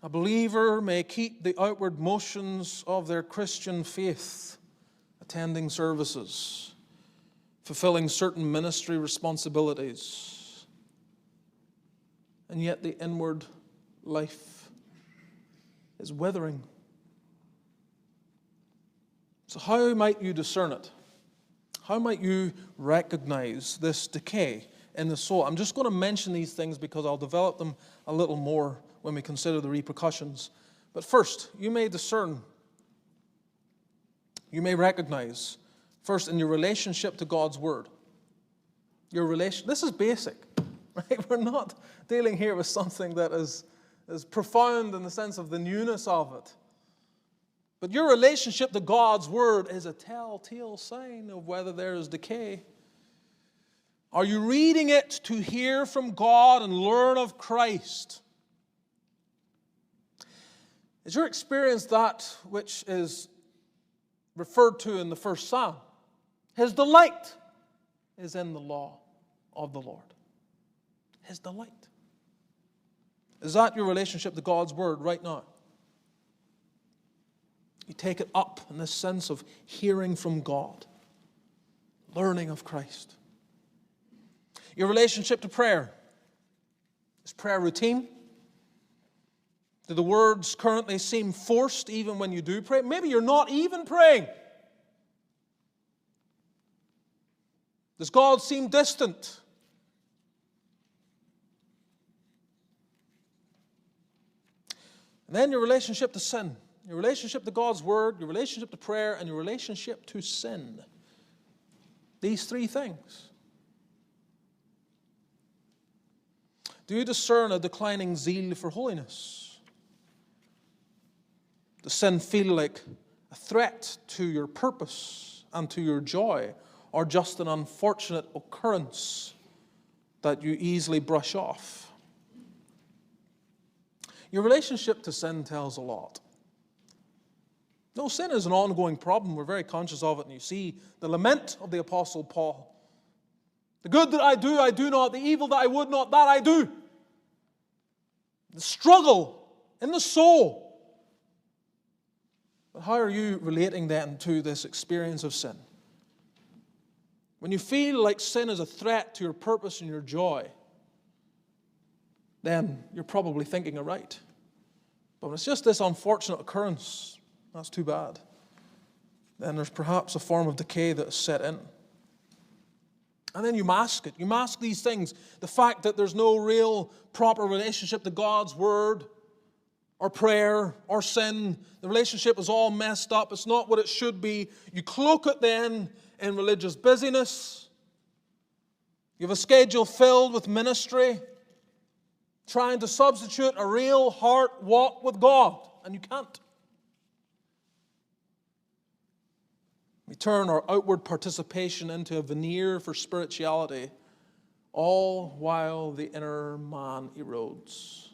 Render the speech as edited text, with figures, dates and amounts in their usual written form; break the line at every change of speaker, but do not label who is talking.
A believer may keep the outward motions of their Christian faith, attending services, fulfilling certain ministry responsibilities, and yet the inward life is withering. So how might you discern it? How might you recognize this decay in the soul? I'm just going to mention these things because I'll develop them a little more when we consider the repercussions. But first, you may discern, you may recognize, first in your relationship to God's Word. This is basic, right? We're not dealing here with something that is profound in the sense of the newness of it. But your relationship to God's Word is a telltale sign of whether there is decay. Are you reading it to hear from God and learn of Christ? Is your experience that which is referred to in the first Psalm? His delight is in the law of the Lord. His delight. Is that your relationship to God's Word right now? You take it up in this sense of hearing from God, learning of Christ. Your relationship to prayer. Is prayer routine? Do the words currently seem forced even when you do pray? Maybe you're not even praying. Does God seem distant? And then your relationship to sin. Your relationship to God's Word, your relationship to prayer, and your relationship to sin. These three things. Do you discern a declining zeal for holiness? Does sin feel like a threat to your purpose and to your joy, or just an unfortunate occurrence that you easily brush off? Your relationship to sin tells a lot. No, sin is an ongoing problem. We're very conscious of it, and you see the lament of the Apostle Paul. The good that I do not. The evil that I would not, that I do. The struggle in the soul. But how are you relating then to this experience of sin? When you feel like sin is a threat to your purpose and your joy, then you're probably thinking it right. But when it's just this unfortunate occurrence, that's too bad. Then there's perhaps a form of decay that is set in. And then you mask it. You mask these things. The fact that there's no real proper relationship to God's Word or prayer or sin. The relationship is all messed up. It's not what it should be. You cloak it then in religious busyness. You have a schedule filled with ministry, trying to substitute a real heart walk with God, and you can't. We turn our outward participation into a veneer for spirituality, all while the inner man erodes.